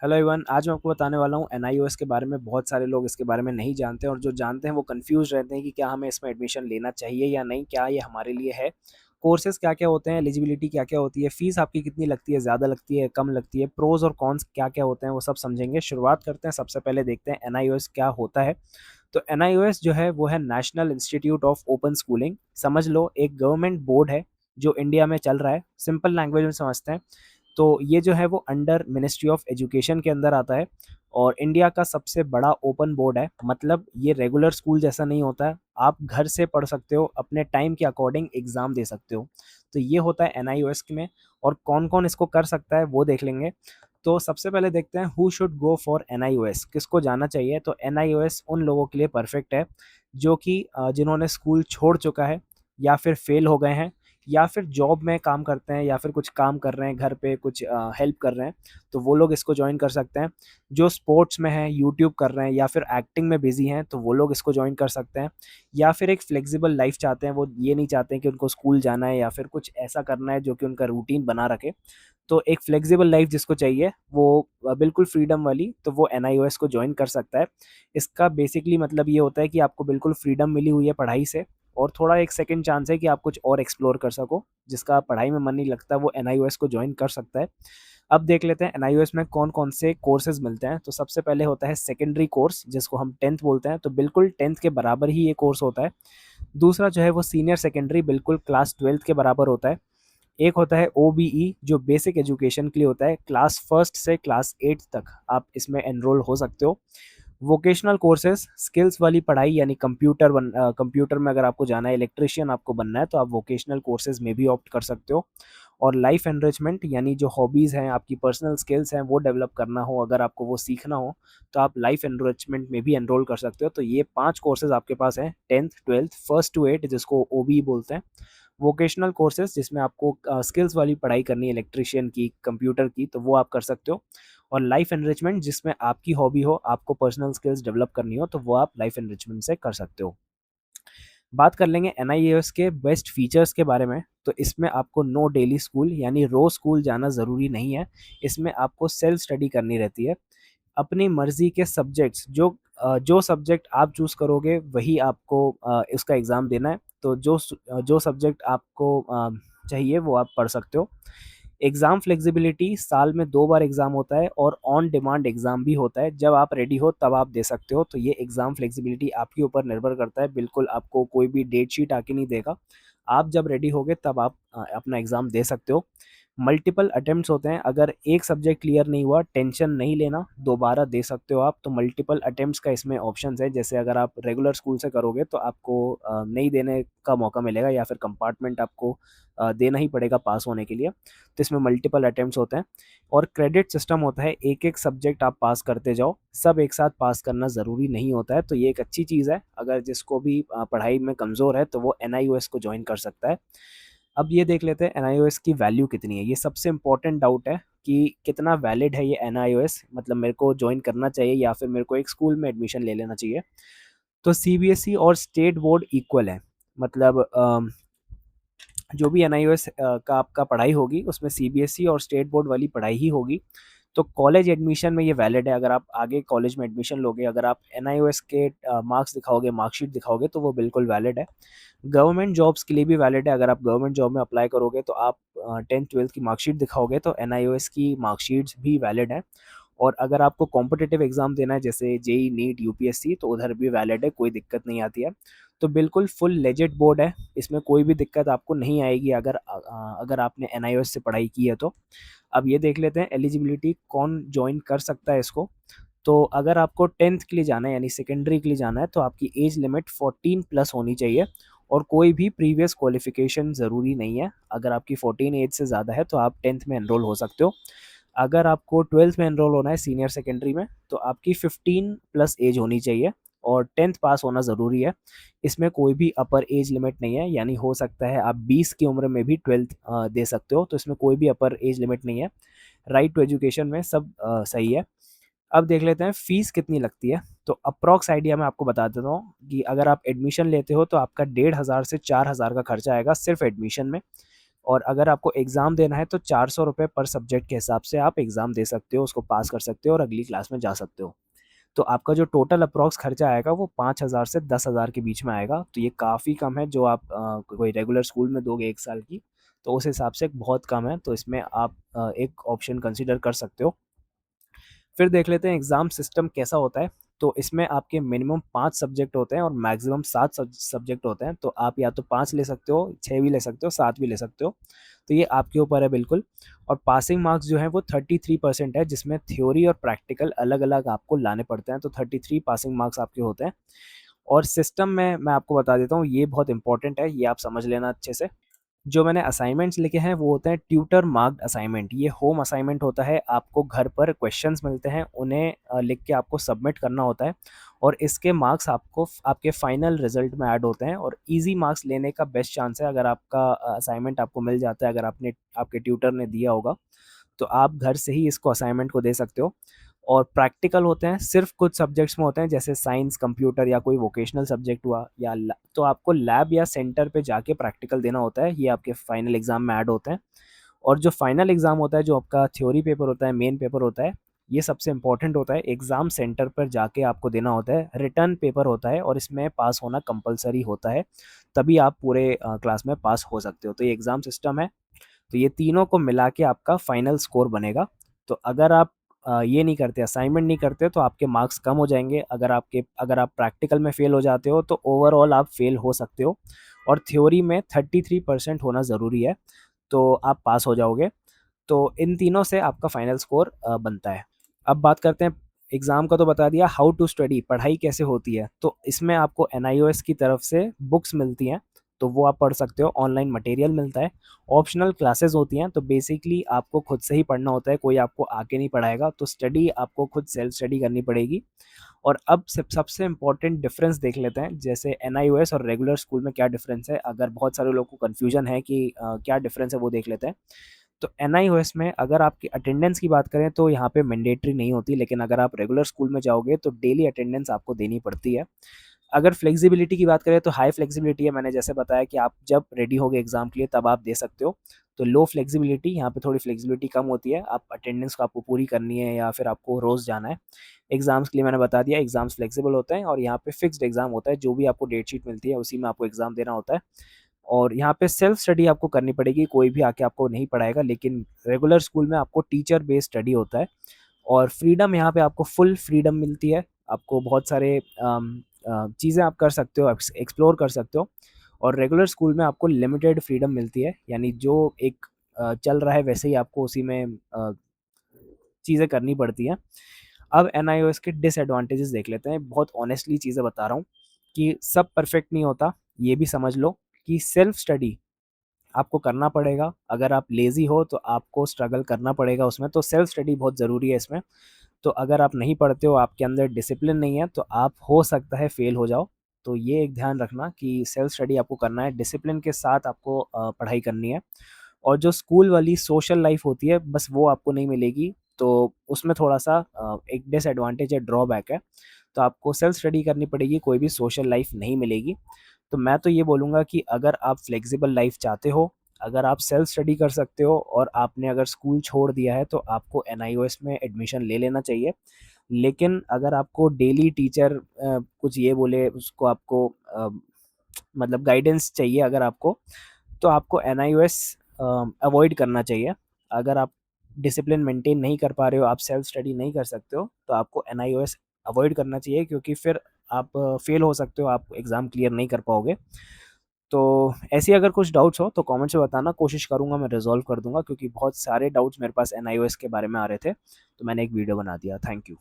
Hello everyone, आज मैं आपको बताने वाला हूँ एनआईओएस के बारे में। बहुत सारे लोग इसके बारे में नहीं जानते और जो जानते हैं वो कंफ्यूज रहते हैं कि क्या हमें इसमें एडमिशन लेना चाहिए या नहीं, क्या ये हमारे लिए है, कोर्सेज क्या क्या होते हैं, एलिजिबिलिटी क्या क्या होती है, फीस आपकी कितनी लगती है, ज़्यादा लगती है, कम लगती है, प्रोज और कॉन्स क्या क्या होते हैं, वो सब समझेंगे। शुरुआत करते हैं। सबसे पहले देखते हैं एनआईओएस क्या होता है। तो एनआईओएस जो है वो है national institute of open schooling. समझ लो एक गवर्नमेंट बोर्ड है जो इंडिया में चल रहा है। सिंपल लैंग्वेज में समझते हैं तो ये जो है वो अंडर मिनिस्ट्री ऑफ एजुकेशन के अंदर आता है और इंडिया का सबसे बड़ा ओपन बोर्ड है। मतलब ये रेगुलर स्कूल जैसा नहीं होता है, आप घर से पढ़ सकते हो, अपने टाइम के अकॉर्डिंग एग्ज़ाम दे सकते हो। तो ये होता है एनआईओएस में। और कौन कौन इसको कर सकता है वो देख लेंगे। तो सबसे पहले देखते हैं who should go for NIOS, किसको जाना चाहिए। तो एनआईओएस उन लोगों के लिए परफेक्ट है जो कि जिन्होंने स्कूल छोड़ चुका है या फिर फेल हो गए हैं या फिर जॉब में काम करते हैं या फिर कुछ काम कर रहे हैं, घर पे कुछ हेल्प कर रहे हैं, तो वो लोग इसको ज्वाइन कर सकते हैं। जो स्पोर्ट्स में हैं, यूट्यूब कर रहे हैं या फिर एक्टिंग में बिजी हैं, तो वो लोग इसको ज्वाइन कर सकते हैं। या फिर एक फ्लेक्सिबल लाइफ चाहते हैं, वो ये नहीं चाहते हैं कि उनको स्कूल जाना है या फिर कुछ ऐसा करना है जो कि उनका रूटीन बना रखे। तो एक फ्लेक्सिबल लाइफ जिसको चाहिए वो बिल्कुल फ्रीडम वाली, तो वो एनआईओएस को ज्वाइन कर सकता है। इसका बेसिकली मतलब ये होता है कि आपको बिल्कुल फ्रीडम मिली हुई है पढ़ाई से और थोड़ा एक सेकंड चांस है कि आप कुछ और एक्सप्लोर कर सको। जिसका पढ़ाई में मन नहीं लगता वो एनआईओएस को ज्वाइन कर सकता है। अब देख लेते हैं एनआईओएस में कौन कौन से कोर्सेज मिलते हैं। तो सबसे पहले होता है सेकेंडरी कोर्स, जिसको हम टेंथ बोलते हैं, तो बिल्कुल टेंथ के बराबर ही ये कोर्स होता है। दूसरा जो है वो सीनियर सेकेंडरी, बिल्कुल क्लास ट्वेल्थ के बराबर होता है। एक होता है ओबीई जो बेसिक एजुकेशन के लिए होता है, क्लास फर्स्ट से क्लास एट तक आप इसमें एनरोल हो सकते हो। वोकेशनल कोर्सेज, स्किल्स वाली पढ़ाई, यानी कंप्यूटर में अगर आपको जाना है, इलेक्ट्रिशियन आपको बनना है, तो आप वोकेशनल कोर्सेज में भी ऑप्ट कर सकते हो। और लाइफ एनरिचमेंट, यानी जो हॉबीज़ हैं, आपकी पर्सनल स्किल्स हैं, वो डेवलप करना हो, अगर आपको वो सीखना हो, तो आप लाइफ एनरिचमेंट में भी एनरोल कर सकते हो। तो ये 5 कोर्सेज आपके पास हैं, 10th 12th फर्स्ट टू 8, जिसको ओबीई बोलते हैं। वोकेशनल कोर्सेज जिसमें आपको स्किल्स वाली पढ़ाई करनी है, इलेक्ट्रिशियन की, कंप्यूटर की, तो वो आप कर सकते हो। और लाइफ एनरिचमेंट जिसमें आपकी हॉबी हो, आपको पर्सनल स्किल्स डेवलप करनी हो, तो वो आप लाइफ एनरिचमेंट से कर सकते हो। बात कर लेंगे एनआईएएस के बेस्ट फीचर्स के बारे में। तो इसमें आपको नो डेली स्कूल यानी रोज स्कूल जाना ज़रूरी नहीं है। इसमें आपको सेल्फ स्टडी करनी रहती है। अपनी मर्जी के सब्जेक्ट्स, जो सब्जेक्ट आप चूज करोगे वही आपको उसका एग्ज़ाम देना है। तो जो सब्जेक्ट आपको चाहिए वो आप पढ़ सकते हो। एग्ज़ाम फ्लेक्सिबिलिटी, साल में 2 बार एग्ज़ाम होता है और ऑन डिमांड एग्ज़ाम भी होता है। जब आप रेडी हो तब आप दे सकते हो। तो ये एग्ज़ाम फ्लेक्सिबिलिटी आपके ऊपर निर्भर करता है। बिल्कुल आपको कोई भी डेट शीट आके नहीं देगा। आप जब रेडी होगे तब आप अपना एग्ज़ाम दे सकते हो। मल्टीपल अटेम्प्ट्स होते हैं। अगर एक सब्जेक्ट क्लियर नहीं हुआ, टेंशन नहीं लेना, दोबारा दे सकते हो आप। तो मल्टीपल अटेम्प्ट्स का इसमें ऑप्शंस है। जैसे अगर आप रेगुलर स्कूल से करोगे तो आपको नहीं देने का मौका मिलेगा या फिर कंपार्टमेंट आपको देना ही पड़ेगा पास होने के लिए। तो इसमें मल्टीपल अटेम्प्ट्स होते हैं और क्रेडिट सिस्टम होता है। एक एक सब्जेक्ट आप पास करते जाओ, सब एक साथ पास करना ज़रूरी नहीं होता है। तो ये एक अच्छी चीज़ है। अगर जिसको भी पढ़ाई में कमज़ोर है तो वो एनआईओएस को ज्वाइन कर सकता है। अब ये देख लेते हैं एनआईओएस की वैल्यू कितनी है। ये सबसे इंपॉर्टेंट डाउट है कि कितना वैलिड है ये एनआईओएस, मतलब मेरे को ज्वाइन करना चाहिए या फिर मेरे को एक स्कूल में एडमिशन ले लेना चाहिए। तो सीबीएसई और स्टेट बोर्ड इक्वल है। मतलब जो भी एनआईओएस का आपका पढ़ाई होगी उसमें सीबीएसई और स्टेट बोर्ड वाली पढ़ाई ही होगी। तो कॉलेज एडमिशन में ये वैलिड है। अगर आप आगे कॉलेज में एडमिशन लोगे, अगर आप एनआईओएस के मार्क्स दिखाओगे, मार्कशीट दिखाओगे, तो वो बिल्कुल वैलिड है। गवर्नमेंट जॉब्स के लिए भी वैलिड है। अगर आप गवर्नमेंट जॉब में अप्लाई करोगे तो आप 10th 12th की मार्कशीट दिखाओगे तो एनआईओएस की मार्कशीट्स भी वैलिड है। और अगर आपको कॉम्पिटिटिव एग्जाम देना है जैसे जेई नीट यूपीएससी, तो उधर भी वैलिड है, कोई दिक्कत नहीं आती है। तो बिल्कुल फुल लेजिट बोर्ड है। इसमें कोई भी दिक्कत आपको नहीं आएगी अगर आपने एनआईओएस से पढ़ाई की है तो। अब ये देख लेते हैं एलिजिबिलिटी, कौन ज्वाइन कर सकता है इसको। तो अगर आपको 10th के लिए जाना है यानी सेकेंडरी के लिए जाना है तो आपकी एज लिमिट 14 प्लस होनी चाहिए और कोई भी प्रीवियस क्वालिफिकेशन ज़रूरी नहीं है। अगर आपकी 14 एज से ज़्यादा है तो आप 10th में एनरोल हो सकते हो। अगर आपको 12th में एनरोल होना है सीनियर सेकेंडरी में तो आपकी 15 प्लस एज होनी चाहिए और 10th पास होना ज़रूरी है। इसमें कोई भी अपर एज लिमिट नहीं है, यानी हो सकता है आप 20 की उम्र में भी 12th दे सकते हो। तो इसमें कोई भी अपर एज लिमिट नहीं है। राइट टू एजुकेशन में सब सही है। अब देख लेते हैं फीस कितनी लगती है। तो अप्रॉक्स आइडिया मैं आपको बता देता हूँ कि अगर आप एडमिशन लेते हो तो आपका 1500 से 4000 का खर्चा आएगा सिर्फ एडमिशन में। और अगर आपको एग्ज़ाम देना है तो ₹400 पर सब्जेक्ट के हिसाब से आप एग्ज़ाम दे सकते हो, उसको पास कर सकते हो और अगली क्लास में जा सकते हो। तो आपका जो टोटल अप्रॉक्स खर्चा आएगा वो 5,000 से 10,000 के बीच में आएगा। तो ये काफ़ी कम है जो आप कोई रेगुलर स्कूल में दोगे 1 साल की, तो उस हिसाब से बहुत कम है। तो इसमें आप एक ऑप्शन कंसिडर कर सकते हो। फिर देख लेते हैं एग्ज़ाम सिस्टम कैसा होता है। तो इसमें आपके मिनिमम 5 सब्जेक्ट होते हैं और मैक्सिमम 7 सब्जेक्ट होते हैं। तो आप या तो 5 ले सकते हो, 6 भी ले सकते हो, 7 भी ले सकते हो। तो ये आपके ऊपर है बिल्कुल। और पासिंग मार्क्स जो हैं वो 33% है, जिसमें थ्योरी और प्रैक्टिकल अलग-अलग आपको लाने पड़ते हैं। तो 33 पासिंग मार्क्स आपके होते हैं। और सिस्टम में मैं आपको बता देता हूँ, ये बहुत इंपॉर्टेंट है, ये आप समझ लेना अच्छे से। जो मैंने असाइनमेंट्स लिखे हैं वो होते हैं ट्यूटर मार्क्ड असाइनमेंट। ये होम असाइनमेंट होता है, आपको घर पर क्वेश्चंस मिलते हैं, उन्हें लिख के आपको सबमिट करना होता है और इसके मार्क्स आपको आपके फाइनल रिजल्ट में ऐड होते हैं। और इजी मार्क्स लेने का बेस्ट चांस है अगर आपका असाइनमेंट आपको मिल जाता है, अगर आपने आपके ट्यूटर ने दिया होगा, तो आप घर से ही इसको असाइनमेंट को दे सकते हो। और प्रैक्टिकल होते हैं, सिर्फ कुछ सब्जेक्ट्स में होते हैं, जैसे साइंस, कंप्यूटर या कोई वोकेशनल सब्जेक्ट हुआ या तो आपको लैब या सेंटर पे जाके प्रैक्टिकल देना होता है। ये आपके फाइनल एग्जाम में ऐड होते हैं। और जो फाइनल एग्जाम होता है, जो आपका थ्योरी पेपर होता है, मेन पेपर होता है, ये सबसे इंपॉर्टेंट होता है। एग्जाम सेंटर पर जाके आपको देना होता है, रिटर्न पेपर होता है और इसमें पास होना कंपलसरी होता है, तभी आप पूरे क्लास में पास हो सकते हो। तो ये एग्जाम सिस्टम है। तो ये तीनों को मिला के आपका फाइनल स्कोर बनेगा। तो अगर आप ये नहीं करते, असाइनमेंट नहीं करते, तो आपके मार्क्स कम हो जाएँगे। अगर आप प्रैक्टिकल में फ़ेल हो जाते हो तो ओवरऑल आप फ़ेल हो सकते हो। और थ्योरी में 33% होना ज़रूरी है, तो आप पास हो जाओगे। तो इन तीनों से आपका फाइनल स्कोर बनता है। अब बात करते हैं, एग्ज़ाम का तो बता दिया, हाउ टू स्टडी, पढ़ाई कैसे होती है। तो इसमें आपको एनआईओएस की तरफ से बुक्स मिलती हैं, तो वो आप पढ़ सकते हो, ऑनलाइन मटेरियल मिलता है, ऑप्शनल क्लासेस होती हैं। तो बेसिकली आपको खुद से ही पढ़ना होता है, कोई आपको आके नहीं पढ़ाएगा, तो स्टडी आपको खुद सेल्फ स्टडी करनी पड़ेगी। और अब सबसे इम्पोर्टेंट डिफरेंस देख लेते हैं, जैसे एनआईओएस और रेगुलर स्कूल में क्या डिफरेंस है। अगर बहुत सारे लोगों को कन्फ्यूजन है कि क्या डिफरेंस है, वो देख लेते हैं। तो एनआईओएस में अगर आपकी अटेंडेंस की बात करें तो यहाँ पे मैंडेटरी नहीं होती, लेकिन अगर आप रेगुलर स्कूल में जाओगे तो डेली अटेंडेंस आपको देनी पड़ती है। अगर फ्लेक्सिबिलिटी की बात करें तो हाई फ्लेक्सिबिलिटी है, मैंने जैसे बताया कि आप जब रेडी होगे एग्जाम के लिए तब आप दे सकते हो। तो लो फ्लेक्सिबिलिटी, यहाँ पे थोड़ी फ्लेक्सिबिलिटी कम होती है, आप अटेंडेंस को आपको पूरी करनी है या फिर आपको रोज़ जाना है। एग्जाम्स के लिए मैंने बता दिया, एग्जाम्स फ्लेक्सिबल होते हैं और यहाँ पे फिक्स्ड एग्जाम होता है, जो भी आपको डेट शीट मिलती है उसी में आपको एग्जाम देना होता है। और यहाँ पे सेल्फ स्टडी आपको करनी पड़ेगी, कोई भी आके आपको नहीं पढ़ाएगा। लेकिन रेगुलर स्कूल में आपको टीचर बेस्ड स्टडी होता है और फ्रीडम, यहाँ पे आपको फुल फ्रीडम मिलती है। आपको बहुत सारे चीज़ें आप कर सकते हो, एक्सप्लोर कर सकते हो। और रेगुलर स्कूल में आपको लिमिटेड फ्रीडम मिलती है, यानी जो एक चल रहा है वैसे ही आपको उसी में चीज़ें करनी पड़ती हैं। अब एनआईओएस के डिसएडवांटेजेस देख लेते हैं। बहुत ऑनेस्टली चीज़ें बता रहा हूँ कि सब परफेक्ट नहीं होता, ये भी समझ लो कि सेल्फ स्टडी आपको करना पड़ेगा। अगर आप लेज़ी हो तो आपको स्ट्रगल करना पड़ेगा उसमें, तो सेल्फ स्टडी बहुत ज़रूरी है इसमें। तो अगर आप नहीं पढ़ते हो, आपके अंदर डिसिप्लिन नहीं है, तो आप हो सकता है फ़ेल हो जाओ। तो ये एक ध्यान रखना कि सेल्फ स्टडी आपको करना है, डिसिप्लिन के साथ आपको पढ़ाई करनी है। और जो स्कूल वाली सोशल लाइफ़ होती है, बस वो आपको नहीं मिलेगी, तो उसमें थोड़ा-सा एक डिसएडवांटेज है, ड्रॉबैक है। तो आपको सेल्फ स्टडी करनी पड़ेगी, कोई भी सोशल लाइफ़ नहीं मिलेगी। तो मैं तो ये बोलूँगा कि अगर आप फ्लेक्सिबल लाइफ़ चाहते हो, अगर आप सेल्फ स्टडी कर सकते हो और आपने अगर स्कूल छोड़ दिया है, तो आपको एनआईओएस में एडमिशन ले लेना चाहिए। लेकिन अगर आपको डेली टीचर कुछ ये बोले, उसको आपको मतलब गाइडेंस चाहिए अगर आपको, तो आपको एनआईओएस अवॉइड करना चाहिए। अगर आप डिसिप्लिन मेंटेन नहीं कर पा रहे हो, आप सेल्फ स्टडी नहीं कर सकते हो, तो आपको एनआईओएस अवॉइड करना चाहिए, क्योंकि फिर आप फेल हो सकते हो, आप एग्ज़ाम क्लियर नहीं कर पाओगे। तो ऐसी अगर कुछ डाउट्स हो तो कमेंट्स में बताना, कोशिश करूँगा मैं रिज़ॉल्व कर दूँगा, क्योंकि बहुत सारे डाउट्स मेरे पास एनआईओएस के बारे में आ रहे थे, तो मैंने एक वीडियो बना दिया। Thank you.